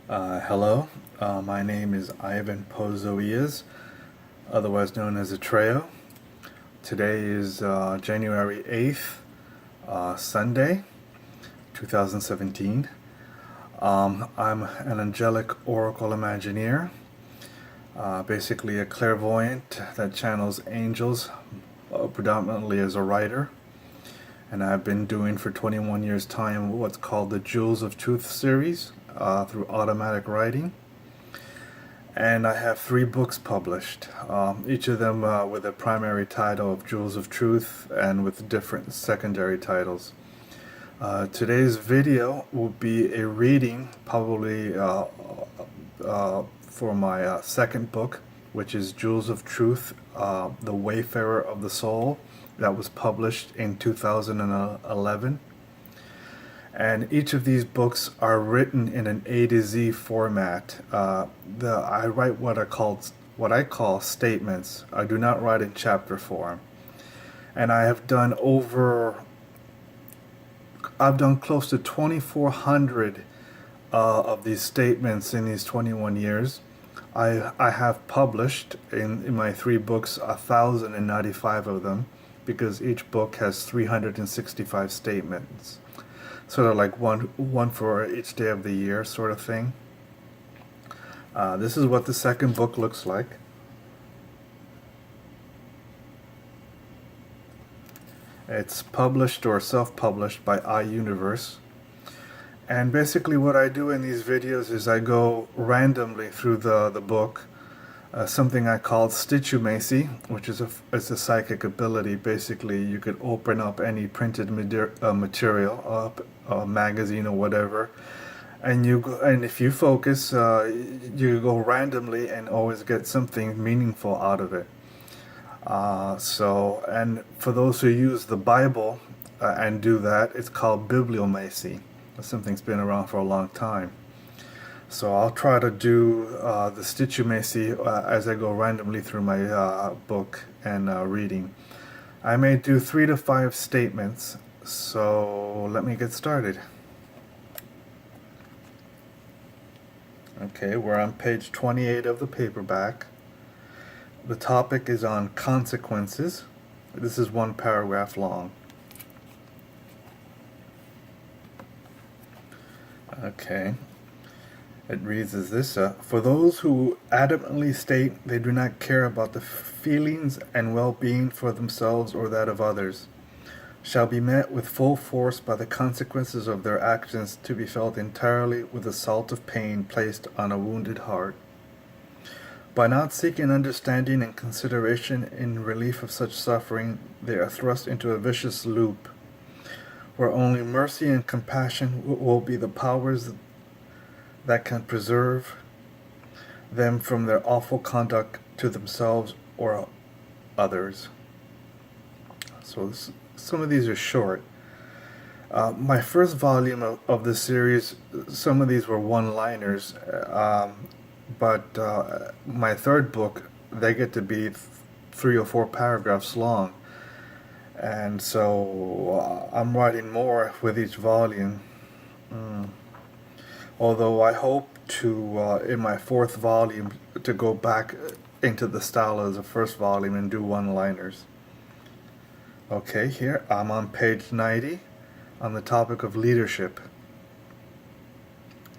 Hello, my name is Ivan Pozo-Illas, otherwise known as Atrayo. Today is January 8th, Sunday, 2017. I'm an angelic oracle imagineer, basically a clairvoyant that channels angels, predominantly as a writer. And I've been doing for 21 years' time what's called the Jewels of Truth series through automatic writing. And I have 3 books published, each of them with a primary title of Jewels of Truth and with different secondary titles. Today's video will be a reading, probably for my second book, which is Jewels of Truth, The Wayfarer of the Soul, that was published in 2011. And each of these books are written in an A to Z format. I write what I call statements. I do not write in chapter form. And I've done close to 2,400 of these statements in these 21 years. I have published in my 3 books 1,095 of them, because each book has 365 statements. Sort of like one for each day of the year sort of thing. This is what the second book looks like. It's published or self-published by iUniverse. And basically what I do in these videos is I go randomly through the book, something I call stitchumacy, which is it's a psychic ability. Basically, you could open up any printed material, a magazine or whatever, and if you focus, you go randomly and always get something meaningful out of it. And for those who use the Bible and do that, it's called bibliomacy. Something's been around for a long time. So I'll try to do the stitchumacy as I go randomly through my book and reading. I may do 3 to 5 statements, so let me get started. Okay, we're on page 28 of the paperback. The topic is on consequences. This is 1 paragraph long. Okay. It reads as this: for those who adamantly state they do not care about the feelings and well-being for themselves or that of others, shall be met with full force by the consequences of their actions, to be felt entirely with the salt of pain placed on a wounded heart. By not seeking understanding and consideration in relief of such suffering, they are thrust into a vicious loop, where only mercy and compassion will be the powers that can preserve them from their awful conduct to themselves or others. So some of these are short. My first volume of this series, some of these were one-liners, but my third book, they get to be 3 or 4 paragraphs long. And so I'm writing more with each volume. Although I hope to, in my 4th volume, to go back into the style of the first volume and do one-liners. Okay, here I'm on page 90 on the topic of leadership.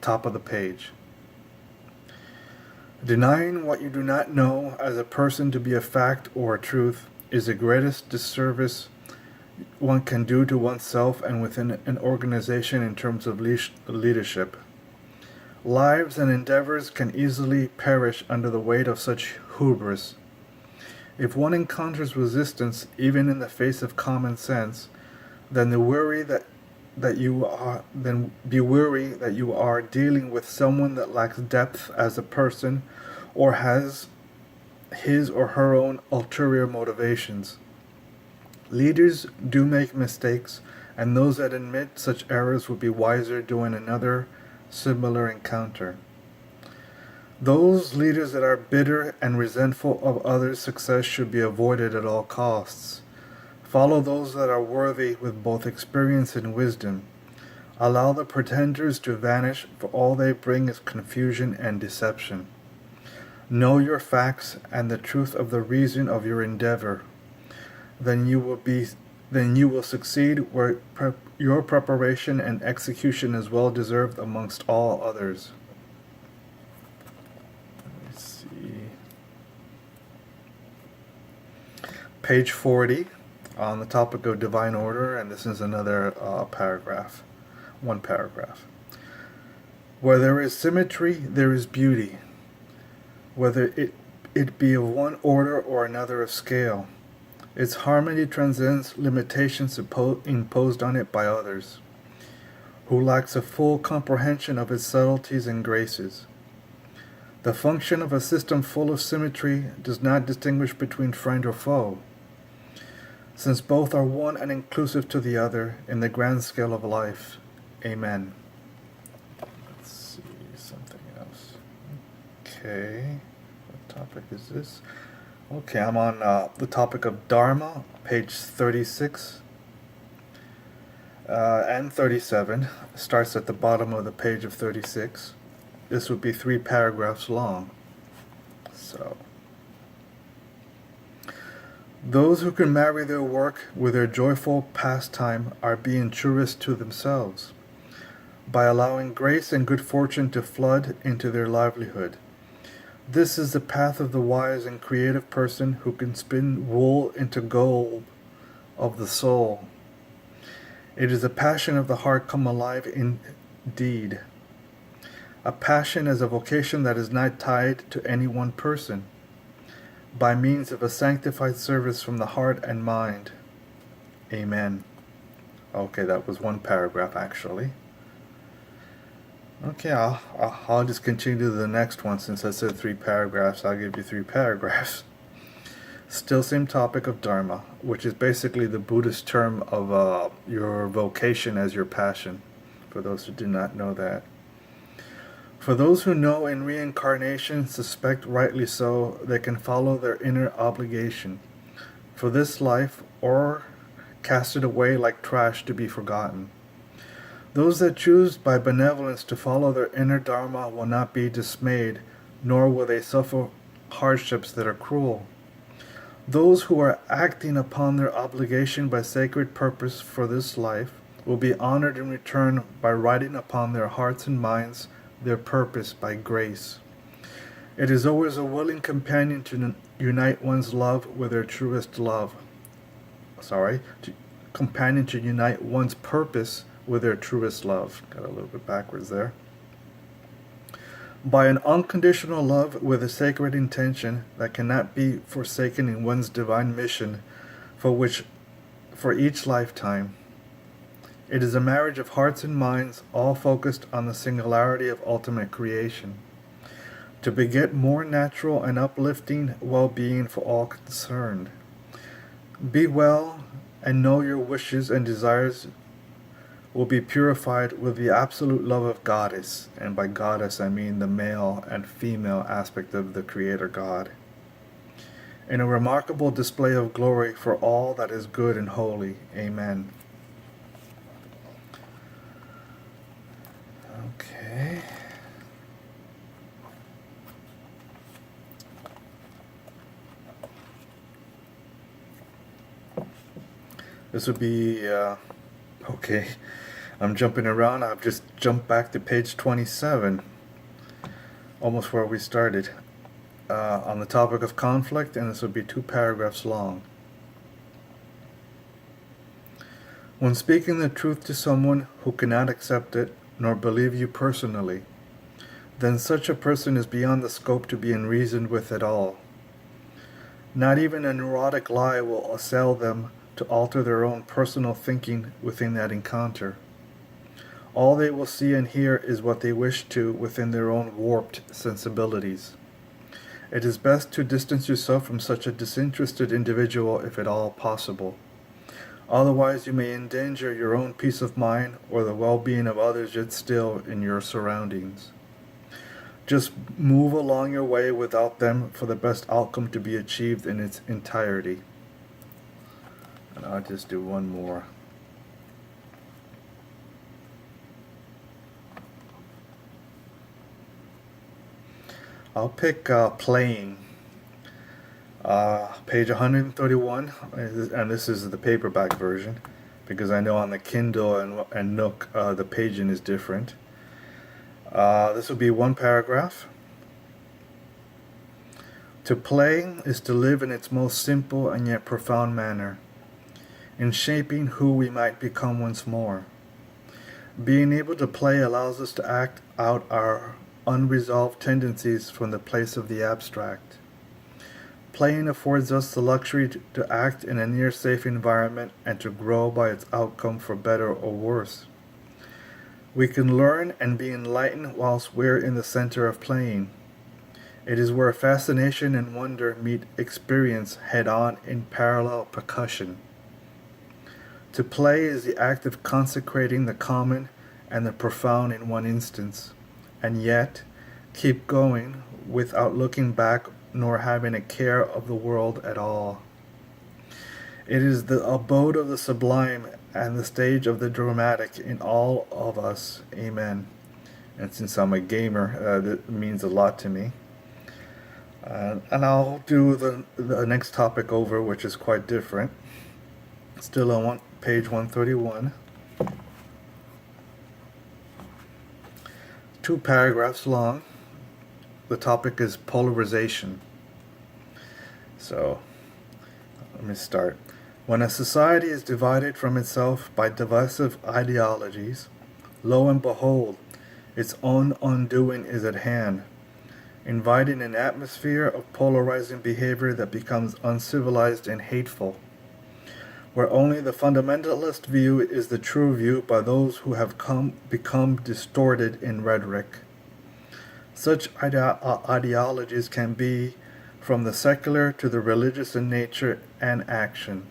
Top of the page. Denying what you do not know as a person to be a fact or a truth is the greatest disservice one can do to oneself and within an organization in terms of leadership. Lives and endeavors can easily perish under the weight of such hubris. If one encounters resistance, even in the face of common sense, then be wary that you are dealing with someone that lacks depth as a person, or has his or her own ulterior motivations. Leaders do make mistakes, and those that admit such errors will be wiser doing another similar encounter. Those leaders that are bitter and resentful of others' success should be avoided at all costs. Follow those that are worthy with both experience and wisdom. Allow the pretenders to vanish, for all they bring is confusion and deception. Know your facts and the truth of the reason of your endeavor. Then you will succeed where your preparation and execution is well deserved amongst all others. Let me see. Page 40, on the topic of divine order, and this is another paragraph. One paragraph. Where there is symmetry, there is beauty, whether it be of one order or another of scale. Its harmony transcends limitations imposed on it by others, who lacks a full comprehension of its subtleties and graces. The function of a system full of symmetry does not distinguish between friend or foe, since both are one and inclusive to the other in the grand scale of life. Amen. Let's see something else. Okay, what topic is this? Okay, I'm on the topic of Dharma, page 36 and 37. Starts at the bottom of the page of 36. This would be 3 paragraphs long. So, those who can marry their work with their joyful pastime are being truest to themselves, by allowing grace and good fortune to flood into their livelihood. This is the path of the wise and creative person who can spin wool into gold of the soul. It is a passion of the heart come alive indeed. A passion as a vocation that is not tied to any one person, by means of a sanctified service from the heart and mind. Amen. Okay, that was 1 paragraph actually. Okay, I'll just continue to the next one. Since I said 3 paragraphs, I'll give you 3 paragraphs. Still same topic of Dharma, which is basically the Buddhist term of your vocation as your passion, for those who do not know that. For those who know in reincarnation, suspect rightly so, they can follow their inner obligation for this life, or cast it away like trash to be forgotten. Those that choose by benevolence to follow their inner Dharma will not be dismayed, nor will they suffer hardships that are cruel. Those who are acting upon their obligation by sacred purpose for this life will be honored in return by writing upon their hearts and minds their purpose by grace. It is always a willing companion to unite one's love with their truest love. Companion to unite one's purpose with their truest love. Got a little bit backwards there. By an unconditional love with a sacred intention that cannot be forsaken in one's divine mission for each lifetime. It is a marriage of hearts and minds, all focused on the singularity of ultimate creation, to beget more natural and uplifting well-being for all concerned. Be well, and know your wishes and desires will be purified with the absolute love of Goddess, and by Goddess I mean the male and female aspect of the Creator God, in a remarkable display of glory for all that is good and holy. Amen. Okay. This would be, okay, I'm jumping around. I've just jumped back to page 27, almost where we started, on the topic of conflict, and this would be 2 paragraphs long. When speaking the truth to someone who cannot accept it, nor believe you personally, then such a person is beyond the scope to be reasoned with at all. Not even a neurotic lie will assail them to alter their own personal thinking within that encounter. All they will see and hear is what they wish to within their own warped sensibilities. It is best to distance yourself from such a disinterested individual if at all possible. Otherwise you may endanger your own peace of mind or the well-being of others yet still in your surroundings. Just move along your way without them for the best outcome to be achieved in its entirety. And I'll just do one more. I'll pick playing. Page 131, and this is the paperback version, because I know on the Kindle and Nook the paging is different. This will be one paragraph. To play is to live in its most simple and yet profound manner, in shaping who we might become once more. Being able to play allows us to act out our unresolved tendencies from the place of the abstract. Playing affords us the luxury to act in a near safe environment and to grow by its outcome for better or worse. We can learn and be enlightened whilst we're in the center of playing. It is where fascination and wonder meet experience head-on in parallel percussion. To play is the act of consecrating the common and the profound in one instance, and yet keep going without looking back nor having a care of the world at all. It is the abode of the sublime and the stage of the dramatic in all of us. Amen. And since I'm a gamer, that means a lot to me. And I'll do the next topic over, which is quite different. Still on page 131. 2 paragraphs long. The topic is polarization. So, let me start. When a society is divided from itself by divisive ideologies, lo and behold, its own undoing is at hand, inviting an atmosphere of polarizing behavior that becomes uncivilized and hateful, where only the fundamentalist view is the true view by those who have become distorted in rhetoric. Such ideologies can be from the secular to the religious in nature and action,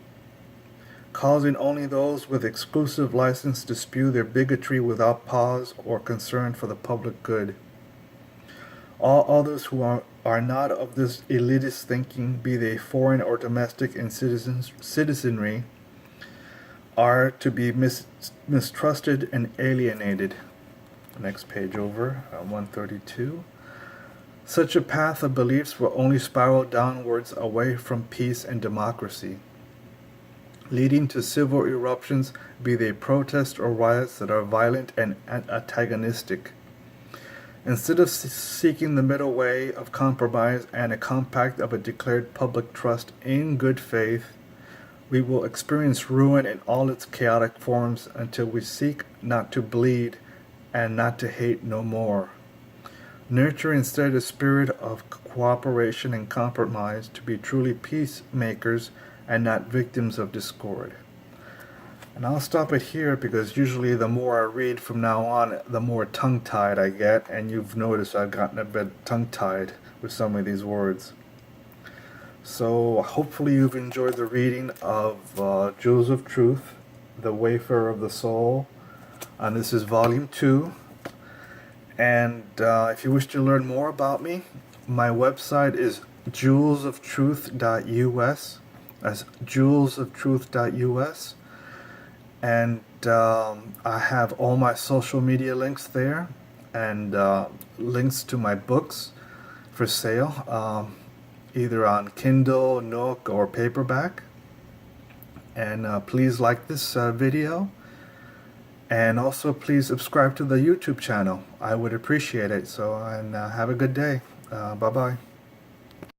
causing only those with exclusive license to spew their bigotry without pause or concern for the public good. All others who are not of this elitist thinking, be they foreign or domestic in citizenry, are to be mistrusted and alienated. Next page over, 132. Such a path of beliefs will only spiral downwards away from peace and democracy, leading to civil eruptions, be they protests or riots that are violent and antagonistic. Instead of seeking the middle way of compromise and a compact of a declared public trust in good faith, we will experience ruin in all its chaotic forms until we seek not to bleed and not to hate no more. Nurture instead a spirit of cooperation and compromise to be truly peacemakers and not victims of discord. And I'll stop it here because usually the more I read from now on, the more tongue-tied I get, and you've noticed I've gotten a bit tongue-tied with some of these words. So hopefully you've enjoyed the reading of Jewels of Truth, The Wayfarer of the Soul, and this is volume 2. And if you wish to learn more about me, my website is jewelsoftruth.us. That's jewelsoftruth.us. And I have all my social media links there, and links to my books for sale, either on Kindle, Nook, or paperback. And please like this video. And also please subscribe to the YouTube channel. I would appreciate it. So, and have a good day. Bye-bye.